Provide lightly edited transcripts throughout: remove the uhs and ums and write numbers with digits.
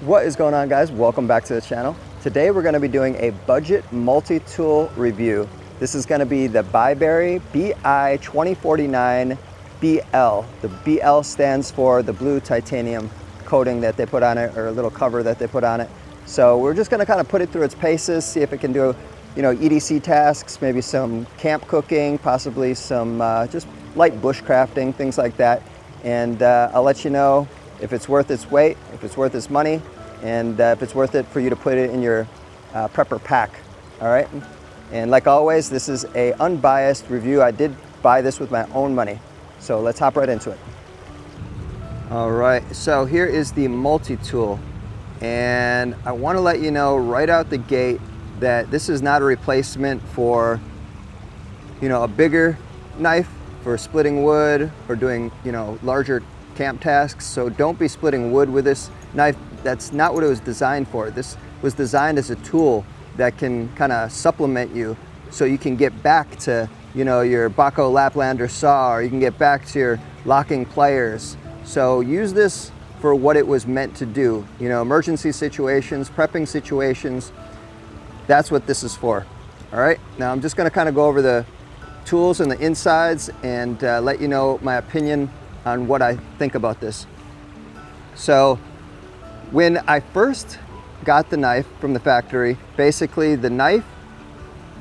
What is going on, guys? Welcome back to the channel. Today we're going to be doing a budget multi-tool review. This is going to be the Bibury bi2049bl. The BL stands for the blue titanium coating that they put on it, or a little cover that they put on it. So we're just going to kind of put it through its paces, see if it can do, EDC tasks, maybe some camp cooking, possibly some just light bushcrafting, things like that. And I'll let you know if it's worth its weight, if it's worth its money, and if it's worth it for you to put it in your prepper pack. All right. And like always, this is a unbiased review. I did buy this with my own money. So let's hop right into it. All right, so here is the multi-tool. And I want to let you know right out the gate that this is not a replacement for, a bigger knife for splitting wood or doing, larger camp tasks. So don't be splitting wood with this knife. That's not what it was designed for. This was designed as a tool that can kind of supplement you so you can get back to, your Baco Laplander saw, or you can get back to your locking pliers. So use this for what it was meant to do. Emergency situations, prepping situations, that's what this is for. All right, now I'm just gonna kind of go over the tools and the insides and let you know my opinion on what I think about this. So when I first got the knife from the factory, basically the knife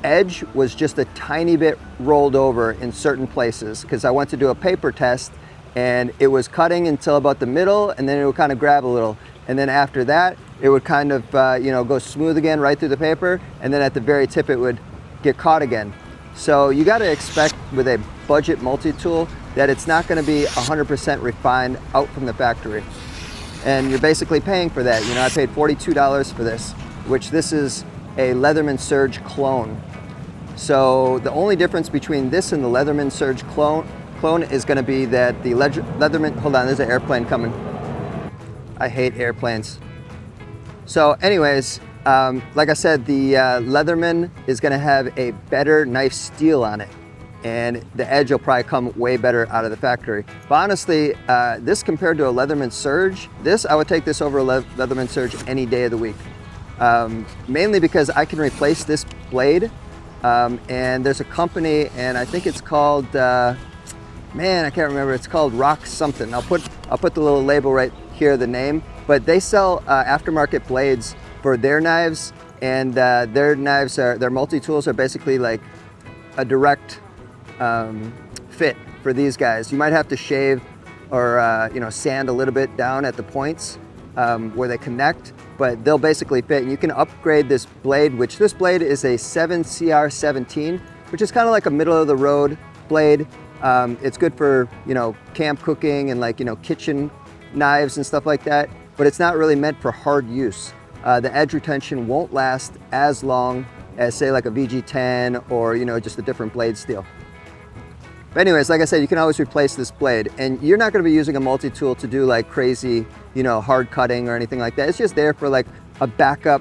edge was just a tiny bit rolled over in certain places because I went to do a paper test and it was cutting until about the middle, and then it would kind of grab a little. And then after that, it would kind of, go smooth again right through the paper. And then at the very tip, it would get caught again. So you got to expect with a budget multi-tool that it's not going to be 100% refined out from the factory. And you're basically paying for that. I paid $42 for this, which this is a Leatherman Surge clone. So the only difference between this and the Leatherman Surge clone is going to be that the Leatherman, hold on, there's an airplane coming. I hate airplanes. So anyways, like I said, the Leatherman is going to have a better knife steel on it, and the edge will probably come way better out of the factory. But honestly, this compared to a Leatherman Surge, I would take this over a Leatherman Surge any day of the week. Mainly because I can replace this blade, and there's a company, and I think it's called, I can't remember. It's called Rock something. I'll put the little label right here, the name. But they sell aftermarket blades for their knives, and their multi-tools are basically like a direct fit for these guys. You might have to shave or sand a little bit down at the points where they connect, but they'll basically fit. And you can upgrade this blade, which this blade is a 7CR17, which is kind of like a middle of the road blade. It's good for, camp cooking and kitchen knives and stuff like that, but it's not really meant for hard use. The edge retention won't last as long as say like a VG10 or, just a different blade steel. But anyways, like I said, you can always replace this blade, and you're not gonna be using a multi-tool to do like crazy, hard cutting or anything like that. It's just there for like a backup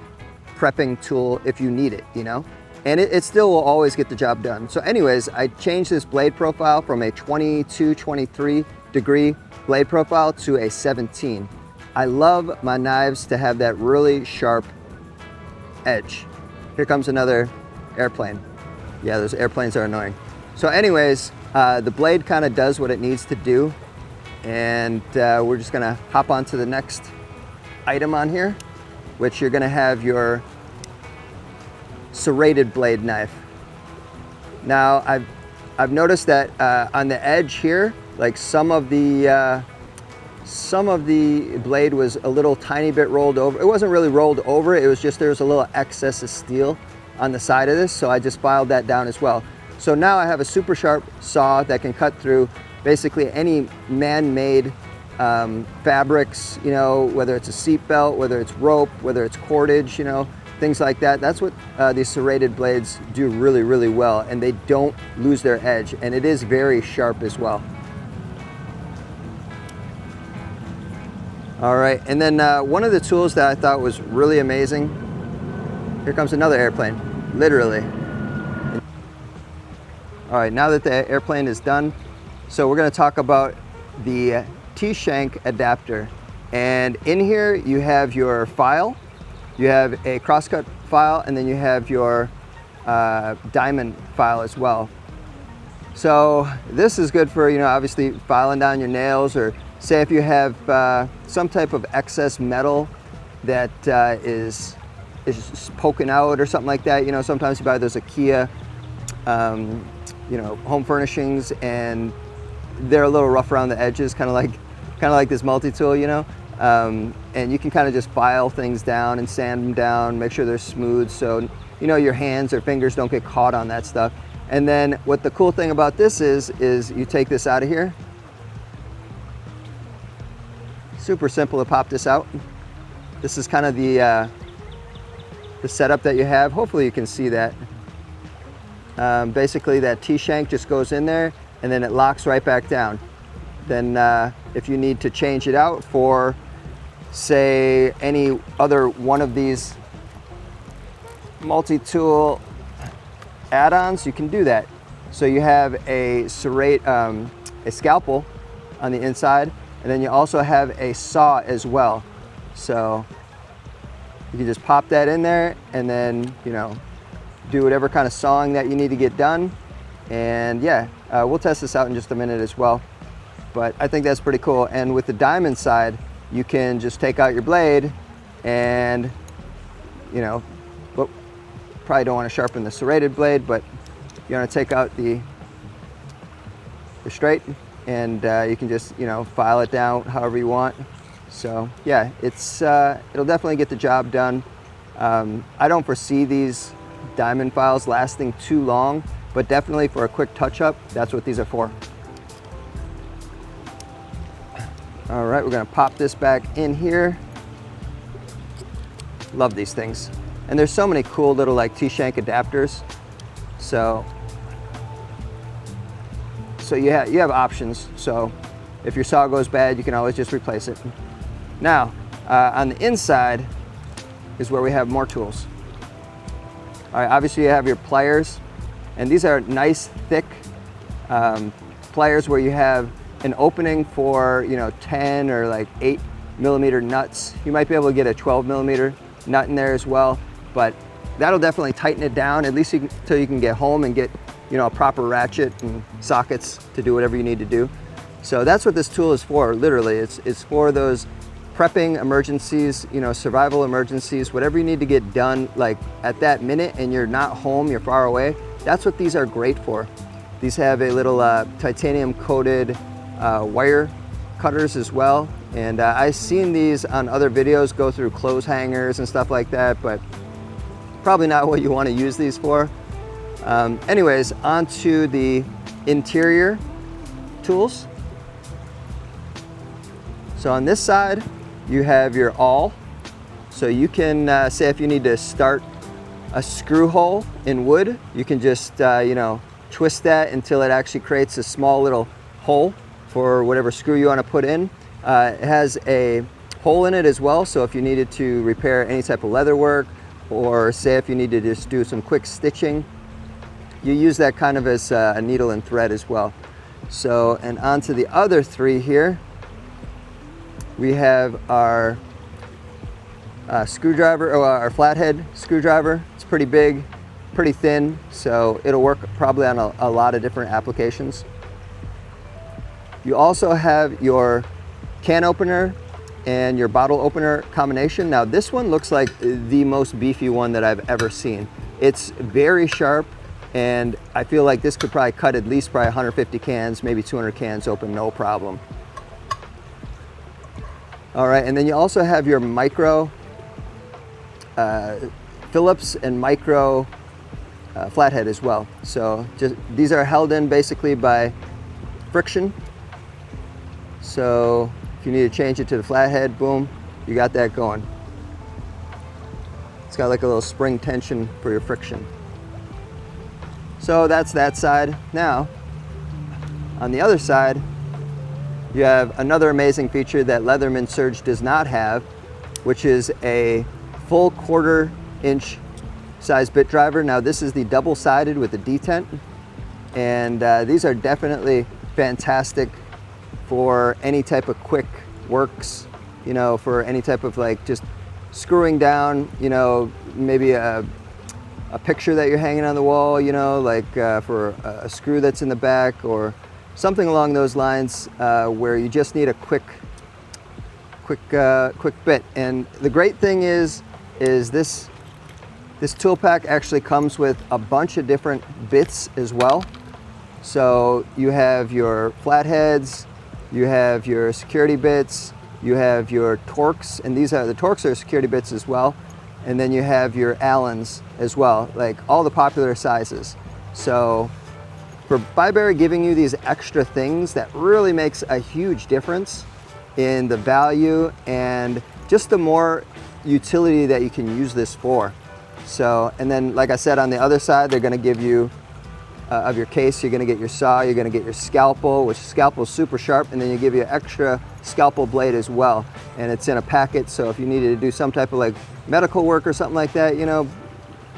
prepping tool if you need it, And it still will always get the job done. So anyways, I changed this blade profile from a 22, 23 degree blade profile to a 17. I love my knives to have that really sharp edge. Here comes another airplane. Yeah, those airplanes are annoying. So anyways, the blade kind of does what it needs to do. And we're just gonna hop on to the next item on here, which you're gonna have your serrated blade knife. Now I've noticed that on the edge here, like some of the blade was a little tiny bit rolled over. It wasn't really rolled over, it was just there was a little excess of steel on the side of this, so I just filed that down as well. So now I have a super sharp saw that can cut through basically any man-made fabrics, whether it's a seat belt, whether it's rope, whether it's cordage, things like that. That's what these serrated blades do really, really well, and they don't lose their edge, and it is very sharp as well. All right, and then one of the tools that I thought was really amazing, here comes another airplane, literally. All right, now that the airplane is done, so we're gonna talk about the T-shank adapter And in here you have your file, you have a crosscut file, and then you have your diamond file as well. So this is good for, obviously filing down your nails, or say if you have some type of excess metal that is poking out or something like that. Sometimes you buy those IKEA, home furnishings, and they're a little rough around the edges, kind of like this multi-tool, and you can kind of just file things down and sand them down, make sure they're smooth, so your hands or fingers don't get caught on that stuff. And then what the cool thing about this is you take this out of here. Super simple to pop this out. This is kind of the setup that you have. Hopefully you can see that. Basically that T-shank just goes in there and then it locks right back down. Then if you need to change it out for, say, any other one of these multi-tool add-ons, you can do that. So you have a scalpel on the inside, and then you also have a saw as well. So you can just pop that in there and then, do whatever kind of sawing that you need to get done. And yeah, we'll test this out in just a minute as well. But I think that's pretty cool. And with the diamond side, you can just take out your blade and, probably don't want to sharpen the serrated blade, but you want to take out the straight, and you can just, file it down however you want. So yeah, it'll definitely get the job done. I don't foresee these diamond files lasting too long, but definitely for a quick touch-up, that's what these are for. All right, we're gonna pop this back in here. Love these things. And there's so many cool little T-shank adapters. So you have options. So if your saw goes bad, you can always just replace it. Now, on the inside is where we have more tools. All right, obviously you have your pliers, and these are nice, thick pliers where you have an opening for 10 or 8 millimeter nuts. You might be able to get a 12 millimeter nut in there as well, but that'll definitely tighten it down, at least until you can get home and get a proper ratchet and sockets to do whatever you need to do. So that's what this tool is for, literally. It's for those prepping emergencies, survival emergencies, whatever you need to get done at that minute and you're not home, you're far away. That's what these are great for. These have a little titanium coated wire cutters as well. And I've seen these on other videos go through clothes hangers and stuff like that, but probably not what you want to use these for. Anyways, onto the interior tools. So on this side, you have your awl. So you can, say if you need to start a screw hole in wood, you can just, twist that until it actually creates a small little hole for whatever screw you want to put in. It has a hole in it as well, so if you needed to repair any type of leather work, or say if you need to just do some quick stitching, you use that kind of as a needle and thread as well. So, and onto the other three here, we have our screwdriver, or our flathead screwdriver. It's pretty big, pretty thin, so it'll work probably on a lot of different applications. You also have your can opener and your bottle opener combination. Now this one looks like the most beefy one that I've ever seen. It's very sharp, and I feel like this could probably cut at least 150 cans, maybe 200 cans open, no problem. All right, and then you also have your micro Phillips and micro flathead as well. So these are held in basically by friction. So if you need to change it to the flathead, boom, you got that going. It's got like a little spring tension for your friction. So that's that side. Now, on the other side, you have another amazing feature that Leatherman Surge does not have, which is a full 1/4 inch size bit driver. Now this is the double-sided with the detent, and these are definitely fantastic for any type of quick works, you know, for any type of like just screwing down, you know, maybe a picture that you're hanging on the wall, you know, like for a screw that's in the back or something along those lines, where you just need a quick bit. And the great thing is this tool pack actually comes with a bunch of different bits as well. So you have your flatheads, you have your security bits, you have your Torx, and the Torx are security bits as well. And then you have your Allens as well, like all the popular sizes. So for Bibury giving you these extra things, that really makes a huge difference in the value and just the more utility that you can use this for. So, and then like I said, on the other side, they're gonna give you, of your case, you're gonna get your saw, you're gonna get your scalpel, which scalpel is super sharp, and then you give you an extra scalpel blade as well. And it's in a packet, so if you needed to do some type of like medical work or something like that, you know,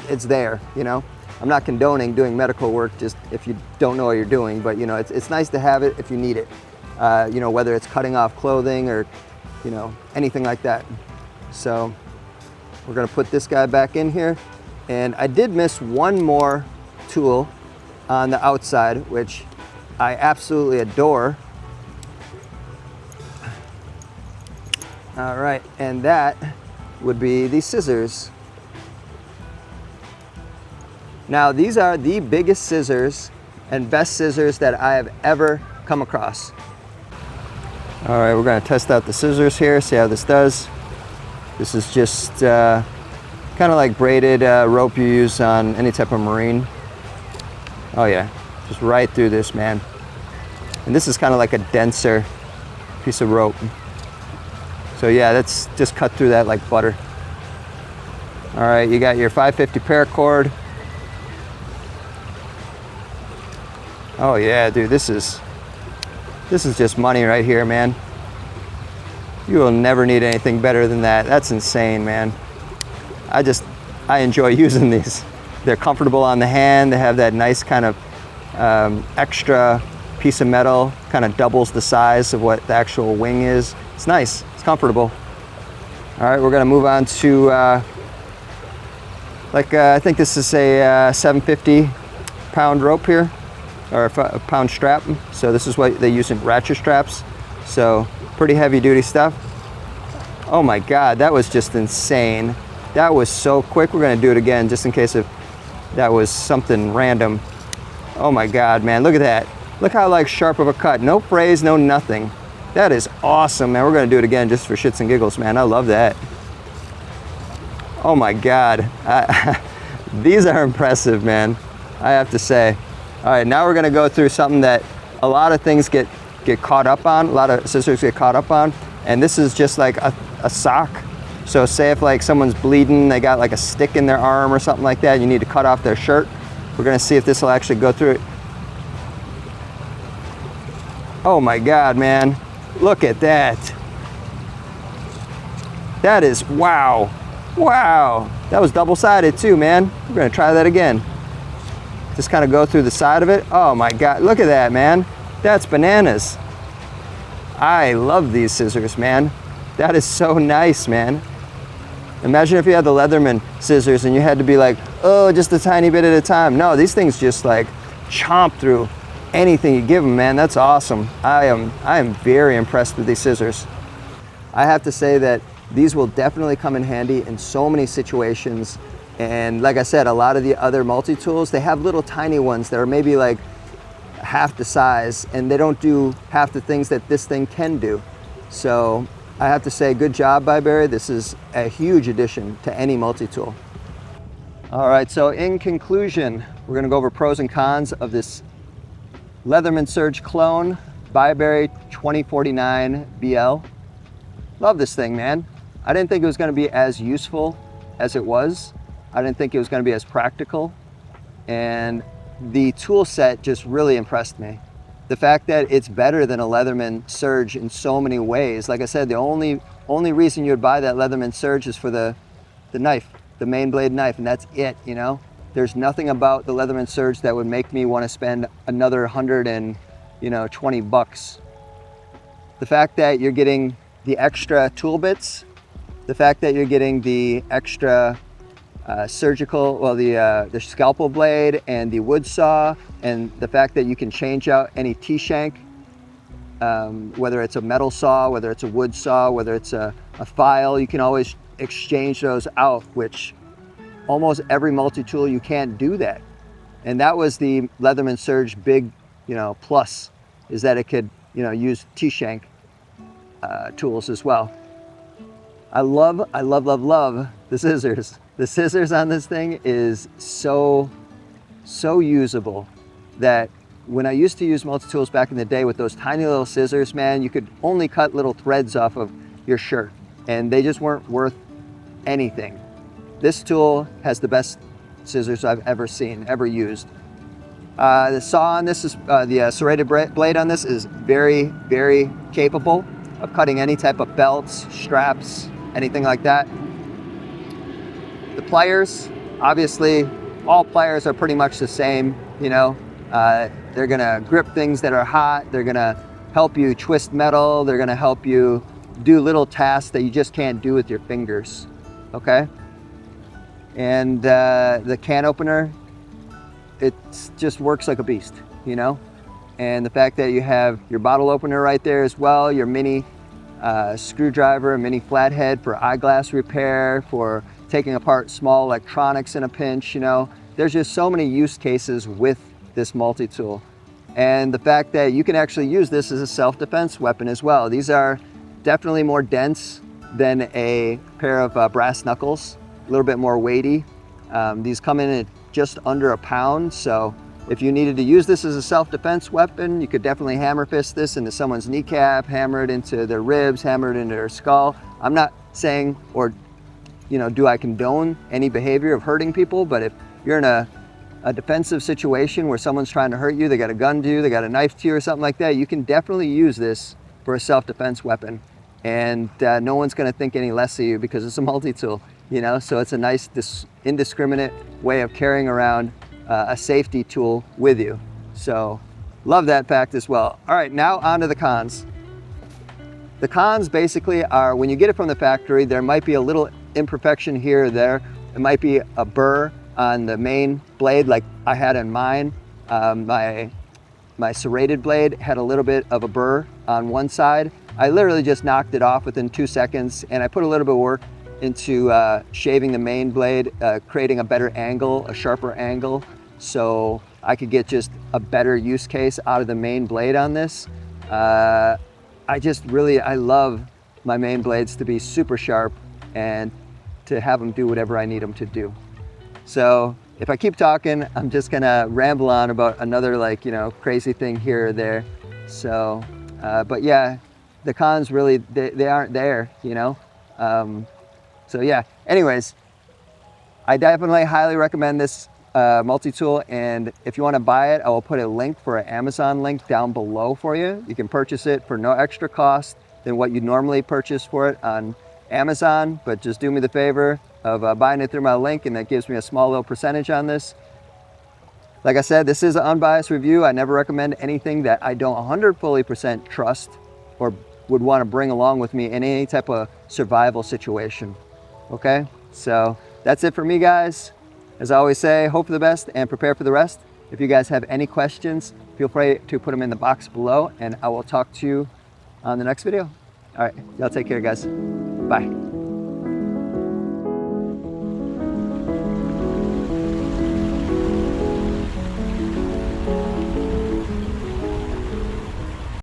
it's there, you know. I'm not condoning doing medical work just if you don't know what you're doing, but you know, it's nice to have it if you need it. You know, whether it's cutting off clothing or, you know, anything like that. So we're gonna put this guy back in here. And I did miss one more tool on the outside, which I absolutely adore. All right, and that would be the scissors. Now, these are the biggest scissors and best scissors that I have ever come across. All right, we're gonna test out the scissors here, see how this does. This is just kind of like braided rope you use on any type of marine. Oh yeah, just right through this, man. And this is kind of like a denser piece of rope. So yeah, that's just cut through that like butter. All right, you got your 550 paracord. Oh yeah, dude, this is just money right here, man. You will never need anything better than that. That's insane, man. I enjoy using these. They're comfortable on the hand. They have that nice kind of extra piece of metal, kind of doubles the size of what the actual wing is. It's nice, it's comfortable. All right, we're gonna move on to, I think this is a 750 pound rope here, or a pound strap. So this is what they use in ratchet straps. So pretty heavy duty stuff. Oh my God, that was just insane. That was so quick. We're gonna do it again just in case if that was something random. Oh my God, man, look at that. Look how like sharp of a cut. No frays, no nothing. That is awesome, man. We're gonna do it again just for shits and giggles, man. I love that. Oh my God. These are impressive, man, I have to say. All right, now we're gonna go through something that a lot of things get caught up on, a lot of scissors get caught up on, and this is just like a sock. So say if like someone's bleeding, they got like a stick in their arm or something like that, you need to cut off their shirt. We're gonna see if this will actually go through it. Oh my God, man. Look at that. That is, wow. Wow. That was double-sided too, man. We're gonna try that again. Just kind of go through the side of it. Oh my God, look at that, man. That's bananas. I love these scissors, man. That is so nice, man. Imagine if you had the Leatherman scissors and you had to be like, oh, just a tiny bit at a time. No, these things just like chomp through anything you give them, man. That's awesome. I am very impressed with these scissors. I have to say that these will definitely come in handy in so many situations. And like I said, a lot of the other multi-tools, they have little tiny ones that are maybe like half the size and they don't do half the things that this thing can do. So I have to say, good job, Bibury. This is a huge addition to any multi-tool. All right, so in conclusion, we're gonna go over pros and cons of this Leatherman Surge clone, Bibury 2049bl. Love this thing, man. I didn't think it was gonna be as useful as it was. I didn't think it was gonna be as practical. And the tool set just really impressed me. The fact that it's better than a Leatherman Surge in so many ways. Like I said, the only reason you would buy that Leatherman Surge is for the knife, the main blade knife, and that's it, you know? There's nothing about the Leatherman Surge that would make me want to spend another $120. The fact that you're getting the extra tool bits, the fact that you're getting the extra surgical, well, the scalpel blade and the wood saw, and the fact that you can change out any T-shank, whether it's a metal saw, whether it's a wood saw, whether it's a file, you can always exchange those out, which almost every multi-tool you can't do that. And that was the Leatherman Surge big, plus, is that it could, use T-shank tools as well. I love the scissors. The scissors on this thing is so usable that when I used to use multi-tools back in the day with those tiny little scissors, man, you could only cut little threads off of your shirt and they just weren't worth anything. This tool has the best scissors I've ever seen, ever used. The saw on this is, the serrated blade on this is very, very capable of cutting any type of belts, straps, anything like that. The pliers, obviously, all pliers are pretty much the same, they're gonna grip things that are hot, they're gonna help you twist metal, they're gonna help you do little tasks that you just can't do with your fingers, okay? And the can opener, it just works like a beast, And the fact that you have your bottle opener right there as well, your mini screwdriver, mini flathead for eyeglass repair, for taking apart small electronics in a pinch, There's just so many use cases with this multi-tool. And the fact that you can actually use this as a self-defense weapon as well. These are definitely more dense than a pair of brass knuckles, a little bit more weighty. These come in at just under a pound, so if you needed to use this as a self-defense weapon, you could definitely hammer fist this into someone's kneecap, hammer it into their ribs, hammer it into their skull. I'm not saying, or do I condone any behavior of hurting people, but if you're in a defensive situation where someone's trying to hurt you, they got a gun to you, they got a knife to you or something like that, you can definitely use this for a self-defense weapon. And no one's gonna think any less of you because it's a multi-tool, So it's a nice indiscriminate way of carrying around a safety tool with you. So love that fact as well. All right, now on to the cons. The cons basically are when you get it from the factory, there might be a little imperfection here or there. It might be a burr on the main blade like I had in mine. My serrated blade had a little bit of a burr on one side. I literally just knocked it off within 2 seconds, and I put a little bit of work into shaving the main blade, creating a better angle, a sharper angle, so I could get just a better use case out of the main blade on this. I love my main blades to be super sharp and to have them do whatever I need them to do. So if I keep talking, I'm just gonna ramble on about another crazy thing here or there. So, but yeah, the cons really, they aren't there, So yeah, anyways, I definitely highly recommend this multi-tool, and if you want to buy it, I will put a link for an Amazon link down below for you. You can purchase it for no extra cost than what you normally purchase for it on Amazon, but just do me the favor of buying it through my link, and that gives me a small little percentage on this. Like I said, this is an unbiased review. I never recommend anything that I don't 100% trust or would want to bring along with me in any type of survival situation. Okay, so that's it for me, guys. As I always say, hope for the best and prepare for the rest. If you guys have any questions, feel free to put them in the box below, and I will talk to you on the next video. All right, y'all take care, guys. Bye.